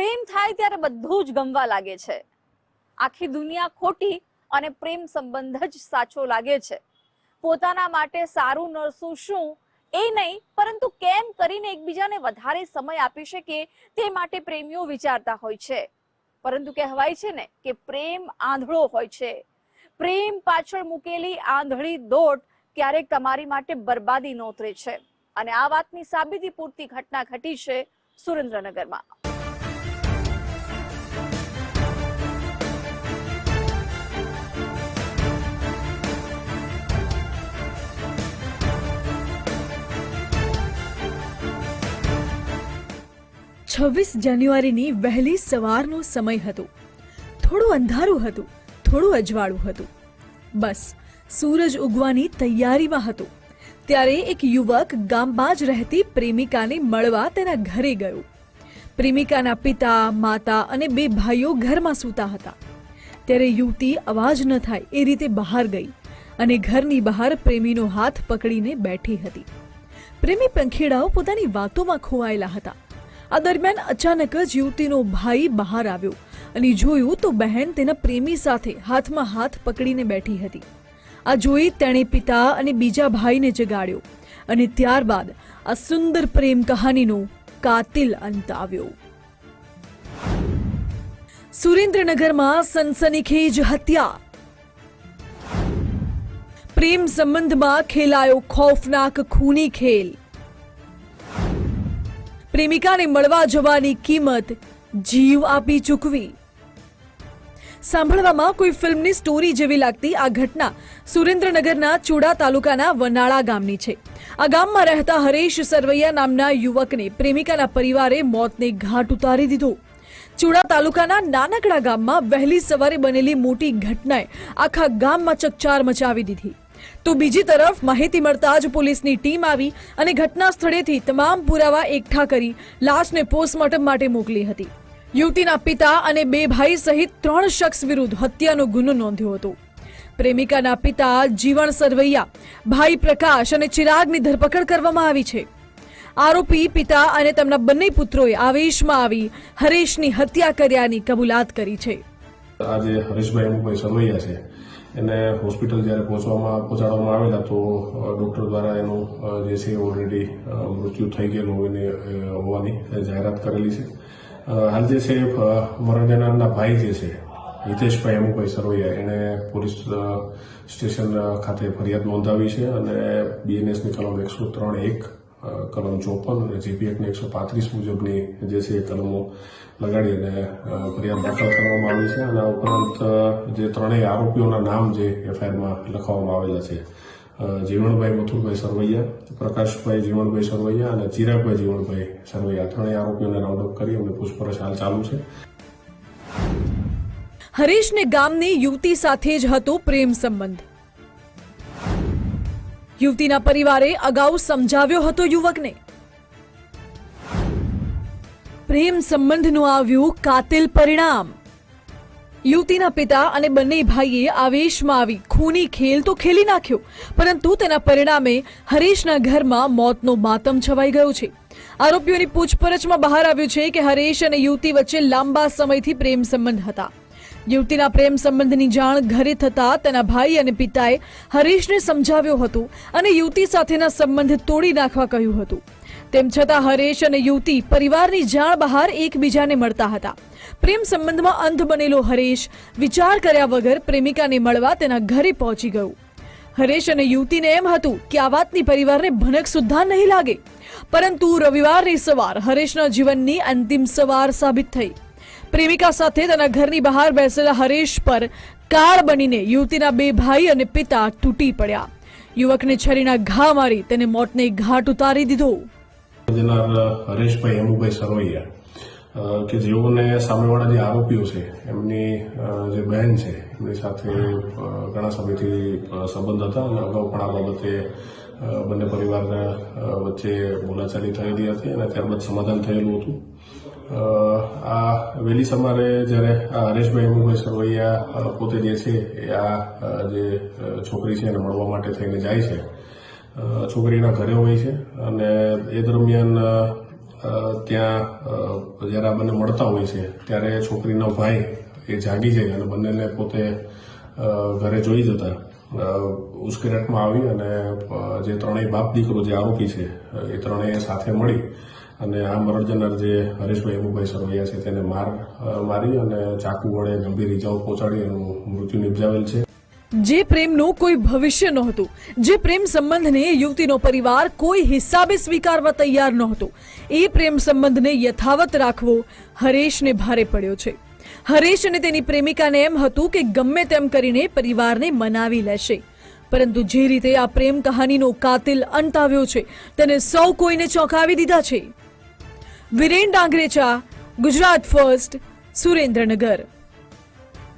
પ્રેમ થાય ત્યારે બધું જ ગમવા લાગે છે. આખી દુનિયા ખોટી અને પ્રેમ સંબંધ જ સાચો લાગે છે. પોતાના માટે સારું નરસું શું એ નહીં, પરંતુ કેમ કરીને એકબીજાને વધારે સમય આપી શકે તે માટે પ્રેમીઓ વિચારતા હોય છે. પરંતુ કહેવાય છે ને કે પ્રેમ આંધળો હોય છે. પ્રેમ પાછળ મૂકેલી આંધળી દોટ ક્યારેક તમારી માટે બરબાદી નોતરે છે. અને આ વાતની સાબિતી પૂરતી ઘટના ઘટી છે સુરેન્દ્રનગરમાં. જાન્યુઆરીની વહેલી સવારનો સમય હતો. થોડું અંધારું હતું, થોડું અજવાળું હતું. બસ સૂરજ ઉગવાની તૈયારીમાં હતો ત્યારે એક યુવક ગામમાં જ રહેતી પ્રેમિકાને મળવા તેના ઘરે ગયો. પ્રેમિકાના પિતા, માતા અને 2 ભાઈઓ ઘરમાં સૂતા હતા. ત્યારે યુવતી અવાજ ન થાય એ રીતે બહાર ગઈ અને ઘરની બહાર પ્રેમીનો હાથ પકડીને બેઠી હતી. પ્રેમી પંખીડાઓ પોતાની વાતોમાં ખોવાયેલા હતા. આ દરમિયાન અચાનક જ યુવતીનો ભાઈ બહાર આવ્યો અને જોયું તો બહેન તેના પ્રેમી સાથે હાથમાં હાથ પકડીને બેઠી હતી. આ જોઈ તેણે પિતા અને બીજા ભાઈને જગાડ્યો અને ત્યારબાદ આ સુંદર પ્રેમ કહાનીનો કાતિલ અંત આવ્યો. સુરેન્દ્રનગરમાં સનસનીખેજ હત્યા. પ્રેમ સંબંધમાં ખેલાયો ખૌફનાક ખૂની ખેલ. પ્રેમિકાને મળવા જવાની કિંમત જીવ આપી ચૂકવી. સાંભળવામાં કોઈ ફિલ્મની સ્ટોરી જેવી લાગતી આ ઘટના સુરેન્દ્રનગરના ચુડા તાલુકાના વનાળા ગામની છે. આ ગામમાં રહેતા હરેશ સરવૈયા નામના યુવકને પ્રેમિકાના પરિવારે મોતને ઘાટ ઉતારી દીધો. ચુડા તાલુકાના નાનકડા ગામમાં વહેલી સવારે બનેલી મોટી ઘટનાએ આખા ગામમાં ચકચાર મચાવી દીધી. તો બીજી તરફ માહિતી મળતા જ પોલીસની ટીમ આવી અને ઘટના સ્થળેથી તમામ પુરાવા એકઠા કરી લાશને પોસ્ટમોર્ટમ માટે મોકલી હતી. યુવતીના પિતા અને 2 ભાઈ સહિત 3 શખ્સ વિરુદ્ધ હત્યાનો ગુનો નોંધ્યો હતો. પ્રેમિકાના પિતા જીવણ સરવૈયા, ભાઈ પ્રકાશ અને ચિરાગની ધરપકડ કરવામાં આવી છે. આરોપી પિતા અને તેમના બંને પુત્રોએ આવેશમાં આવી હરેશની હત્યા કર્યાની કબૂલાત કરી છે. આજે હરેશભાઈ અમુકભાઈ સરવૈયા છે, એને હોસ્પિટલ જ્યારે પહોંચાડવામાં આવેલા તો ડૉક્ટર દ્વારા એનું જે છે ઓલરેડી મૃત્યુ થઈ ગયેલું હોવાની જાહેરાત કરેલી છે. હાલ જે છે મરણ જનારના ભાઈ જે છે હિતેશભાઈ અમુકભાઈ સરવૈયા એણે પોલીસ સ્ટેશન ખાતે ફરિયાદ નોંધાવી છે અને બીએનએસની કલમ 103(1), કલમ 54 અને જીપી એક્ટની 135 મુજબની જે છે એ કલમો લગાડી અને ફરિયાદ દાખલ કરવામાં આવી છે. અને આ ઉપરાંત જે 3 આરોપીઓના નામ જે એફઆઈઆરમાં લખવામાં આવેલા છે, જીવણભાઈ મથુરભાઈ સરવૈયા, પ્રકાશભાઈ જીવણભાઈ સરવૈયા અને ચિરાગભાઈ જીવણભાઈ સરવૈયા, 3 આરોપીઓને રાઉન્ડ અપ કરી અમને પૂછપરછ હાલ ચાલુ છે. હરેશને ગામની યુવતી સાથે જ હતો પ્રેમ સંબંધ. યુવતીના પરિવારે અગાઉ સમજાવ્યો હતો યુવકને. પ્રેમ સંબંધનું આવ્યું કાતિલ પરિણામ. યુવતીના પિતા અને બંને ભાઈએ આવેશમાં આવી ખૂની ખેલ તો ખેલી નાખ્યો, પરંતુ તેના પરિણામે હરેશના ઘરમાં મોતનો માતમ છવાઈ ગયો છે. આરોપીઓની પૂછપરછમાં બહાર આવ્યું છે કે હરેશ અને યુવતી વચ્ચે લાંબા સમયથી પ્રેમ સંબંધ હતા. યુવતીના પ્રેમ સંબંધની જાણ ઘરે થતા તેના ભાઈ અને પિતાએ હરેશને સમજાવ્યો હતો અને યુવતી સાથેના સંબંધ તોડી નાખવા કહ્યું હતું. તેમ છતાં હરેશ અને યુવતી પરિવારની જાણ બહાર એકબીજાને મળતા હતા. પ્રેમ સંબંધમાં અંધ બનેલો હરેશ વિચાર કર્યા વગર પ્રેમિકાને મળવા તેના ઘરે પહોંચી ગયો. હરેશ અને યુવતીને એમ હતું કે આ વાતની પરિવારને ભનક સુદ્ધા નહીં લાગે, પરંતુ રવિવારની સવાર હરેશના જીવનની અંતિમ સવાર સાબિત થઈ. પ્રેમિકા સાથે તેના ઘરની બહાર બેસેલા હરેશ પર કાળ બનીને યુવતીના 2 ભાઈ અને પિતા તૂટી પડ્યા. યુવકને છરીના ઘા મારી તેને મોતને ઘાટ ઉતારી દીધો. હરેશભાઈ અમુકભાઈ સરવૈયા કે જેઓને સામેવાળા જે આરોપીઓ છે એમની જે બહેન છે એમની સાથે ઘણા સમયથી સંબંધ હતા અને અગાઉ પણ આ બાબતે બંને પરિવાર વચ્ચે બોલાચાલી થયેલી હતી અને ત્યારબાદ સમાધાન થયેલું હતું. આ વહેલી સવારે જ્યારે આ હરેશભાઈ અમુકભાઈ સરવૈયા પોતે જે છે એ આ જે છોકરી છે એને મળવા માટે થઈને જાય છે. છોકરીના ઘરે હોય છે અને એ દરમિયાન ત્યાં જ્યારે આ બંને મળતા હોય છે ત્યારે છોકરીનો ભાઈ એ જાગી જાય અને બંનેને પોતે ઘરે જોઈ જતા ઉશ્કેરાટમાં આવી અને જે ત્રણેય બાપ દીકરો જે આરોપી છે એ ત્રણેય સાથે મળી અને આ મરણ જનાર જે હરેશભાઈ હેમુભાઈ સરવૈયા છે તેને મારી અને ચાકુ વડે ગંભીર ઇજાઓ પહોંચાડી એનું મૃત્યુ નિપજાવેલ છે. જે પ્રેમનું કોઈ ભવિષ્ય નહોતું, જે પ્રેમ સંબંધને યુવતીનો પરિવાર કોઈ હિસાબે સ્વીકારવા તૈયાર નહોતો, એ પ્રેમ સંબંધને યથાવત રાખવો હરેશને ભારે પડ્યો છે. હરેશ અને તેની પ્રેમિકાને એમ હતું કે ગમે તેમ કરીને પરિવારને મનાવી લેશે, પરંતુ જે રીતે આ પ્રેમ કહાનીનો કાતિલ અંત આવ્યો છે તેને સૌ કોઈને ચોંકાવી દીધા છે. વિરેન ડાંગરેચા, ગુજરાત ફર્સ્ટ, સુરેન્દ્રનગર.